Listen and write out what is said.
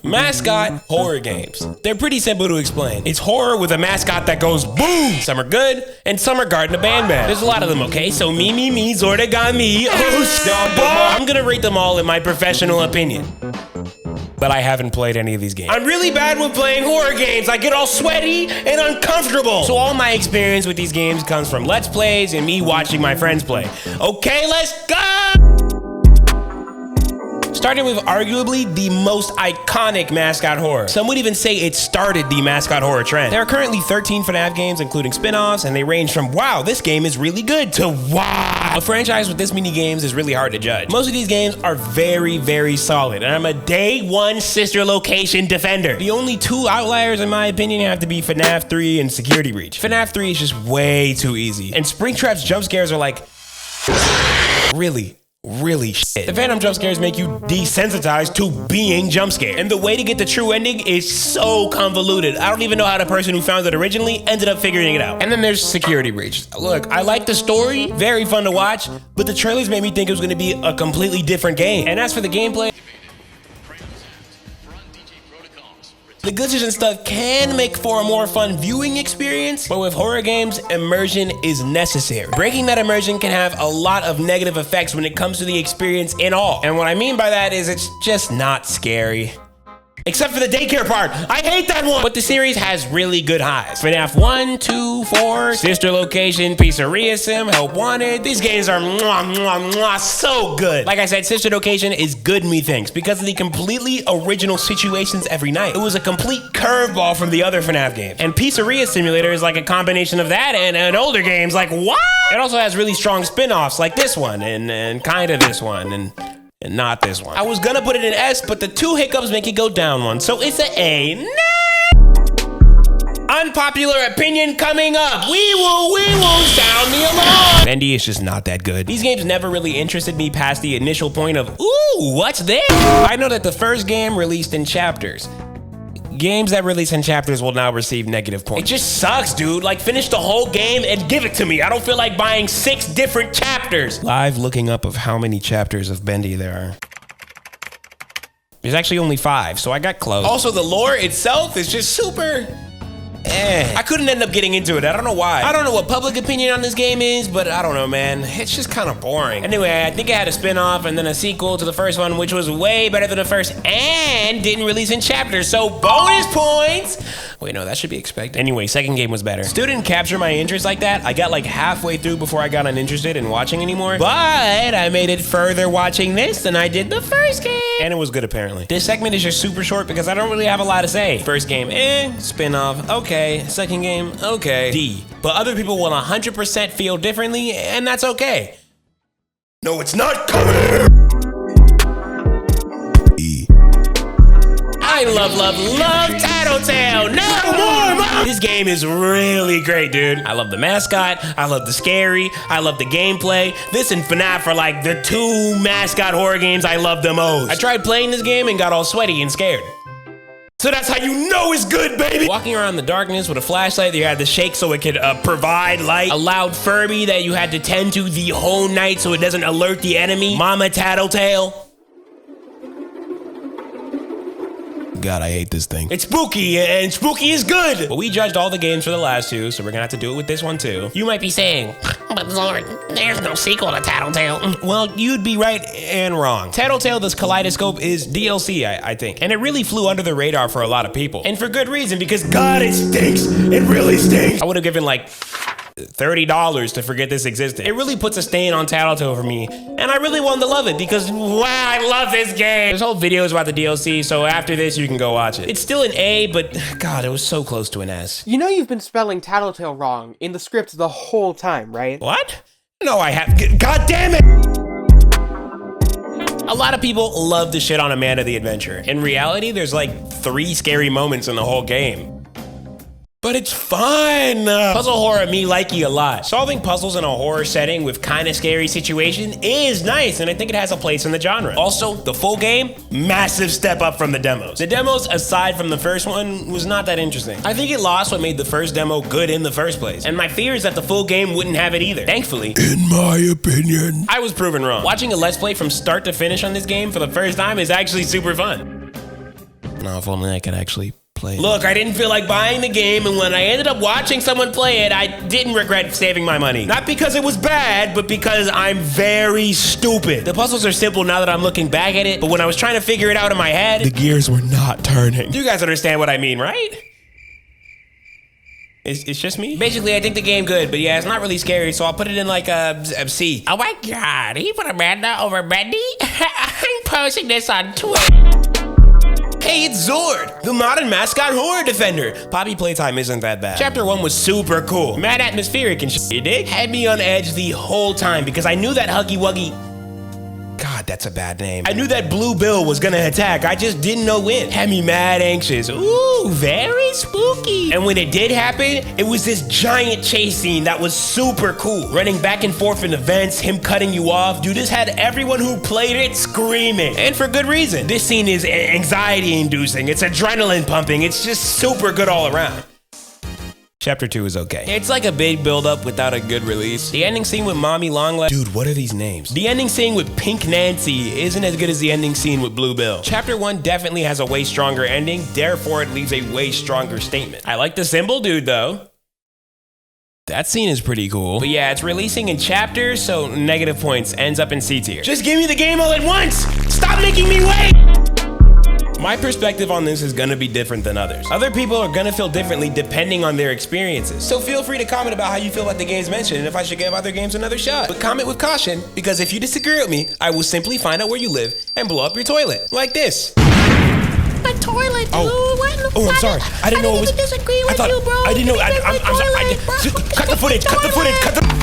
Mascot horror games. They're pretty simple to explain. It's horror with a mascot that goes boom. Some are good, and some are Garten Of BanBan. There's a lot of them, okay? So me, Zordigami. I'm gonna rate them all in my professional opinion. But I haven't played any of these games. I'm really bad with playing horror games. I get all sweaty and uncomfortable. So all my experience with these games comes from Let's Plays and me watching my friends play. Okay, let's go! Starting with arguably the most iconic mascot horror. Some would even say it started the mascot horror trend. There are currently 13 Fnaf games, including spin-offs, and they range from wow, this game is really good, to wow. A franchise with this many games is really hard to judge. Most of these games are very, very solid, and I'm a day one sister location defender. The only two outliers, in my opinion, have to be Fnaf 3 and Security Breach. Fnaf 3 is just way too easy, and Springtrap's jump scares are like, really shit. The Phantom jump scares make you desensitized to being jump scared. And the way to get the true ending is so convoluted. I don't even know how the person who found it originally ended up figuring it out. And then there's Security Breach. Look, I like the story, very fun to watch, but the trailers made me think it was gonna be a completely different game. And as for the gameplay, the glitches and stuff can make for a more fun viewing experience, but with horror games, immersion is necessary. Breaking that immersion can have a lot of negative effects when it comes to the experience in all. And what I mean by that is it's just not scary. Except for the daycare part. I hate that one! But the series has really good highs. Fnaf 1, 2, 4, Sister Location, Pizzeria Sim, Help Wanted. These games are so good. Like I said, Sister Location is good, methinks, because of the completely original situations every night. It was a complete curveball from the other Fnaf games. And Pizzeria Simulator is like a combination of that and older games like, what? It also has really strong spin-offs like this one and kind of this one and not this one. I was gonna put it in S, but the two hiccups make it go down one, so it's an A. Unpopular opinion coming up. We will sound the alarm. Bendy is just not that good. These games never really interested me past the initial point of, ooh, what's this? I know that the first game released in chapters. Games that release in chapters will now receive negative points. It just sucks, dude. Like, finish the whole game and give it to me. I don't feel like buying 6 different chapters. Live looking up of how many chapters of Bendy there are. There's actually only 5, so I got close. Also, the lore itself is just super... I couldn't end up getting into it. I don't know why. I don't know what public opinion on this game is, but I don't know, man. It's just kind of boring. Anyway, I think it had a spin-off and then a sequel to the first one, which was way better than the first and didn't release in chapters, so bonus points! Wait, no, that should be expected. Anyway, second game was better. Still didn't capture my interest like that. I got like halfway through before I got uninterested in watching anymore, but I made it further watching this than I did the first game. And it was good, apparently. This segment is just super short because I don't really have a lot to say. First game, spin-off, okay. Second game, okay. D. But other people will 100% feel differently, and that's okay. No, it's not coming! E. I love Tattletail! No more, Mom! This game is really great, dude. I love the mascot, I love the scary, I love the gameplay. This and Fnaf are like the 2 mascot horror games I love the most. I tried playing this game and got all sweaty and scared. So that's how you know it's good, baby! Walking around in the darkness with a flashlight that you had to shake so it could provide light. A loud Furby that you had to tend to the whole night so it doesn't alert the enemy. Mama Tattletail. God, I hate this thing. It's spooky, and spooky is good! But we judged all the games for the last 2, so we're gonna have to do it with this one too. You might be saying, but Lord, there's no sequel to Tattletail. Well, you'd be right and wrong. Tattletail, this kaleidoscope, is DLC, I think. And it really flew under the radar for a lot of people. And for good reason, because God, it stinks! It really stinks! I would have given like $30 to forget this existed. It really puts a stain on Tattletail for me, and I really wanted to love it because, wow, I love this game. There's whole videos about the DLC, so after this, you can go watch it. It's still an A, but God, it was so close to an S. You know you've been spelling Tattletail wrong in the script the whole time, right? What? No, I have. God damn it! A lot of people love to shit on Amanda the Adventurer. In reality, there's like 3 scary moments in the whole game. But it's fun! Puzzle horror me likey a lot. Solving puzzles in a horror setting with kinda scary situation is nice, and I think it has a place in the genre. Also, the full game, massive step up from the demos. The demos, aside from the first one, was not that interesting. I think it lost what made the first demo good in the first place, and my fear is that the full game wouldn't have it either. Thankfully, in my opinion, I was proven wrong. Watching a Let's Play from start to finish on this game for the first time is actually super fun. No, if only I could actually play. Look, I didn't feel like buying the game, and when I ended up watching someone play it, I didn't regret saving my money. Not because it was bad, but because I'm very stupid. The puzzles are simple now that I'm looking back at it, but when I was trying to figure it out in my head, the gears were not turning. You guys understand what I mean, right? It's just me? Basically, I think the game good, but yeah, it's not really scary, so I'll put it in like a C. Oh my God, he put Amanda over Bendy? I'm posting this on Twitter. Hey, it's Zord, the modern mascot horror defender. Poppy Playtime isn't that bad. Chapter 1 was super cool. Mad atmospheric and shit, you dig? Had me on edge the whole time because I knew that Huggy Wuggy... God, that's a bad name. I knew that Blue Bill was gonna attack. I just didn't know when. Had me mad anxious. Ooh, very spooky. And when it did happen, it was this giant chase scene that was super cool. Running back and forth in events, him cutting you off. Dude, this had everyone who played it screaming. And for good reason. This scene is anxiety inducing. It's adrenaline pumping. It's just super good all around. Chapter 2 is okay. It's like a big build-up without a good release. The ending scene with Mommy Longlegs... Dude, what are these names? The ending scene with Pink Nancy isn't as good as the ending scene with Blue Bill. Chapter 1 definitely has a way stronger ending, therefore it leaves a way stronger statement. I like the symbol dude, though. That scene is pretty cool. But yeah, it's releasing in chapters, so negative points ends up in C tier. Just give me the game all at once! Stop making me wait! My perspective on this is gonna be different than others. Other people are gonna feel differently depending on their experiences. So feel free to comment about how you feel about the games mentioned and if I should give other games another shot. But comment with caution, because if you disagree with me, I will simply find out where you live and blow up your toilet. Like this. My toilet, dude. Oh, I'm sorry. I didn't know it was... disagree with you, bro. I didn't know... I'm sorry. Cut the footage. Cut the footage. Cut the...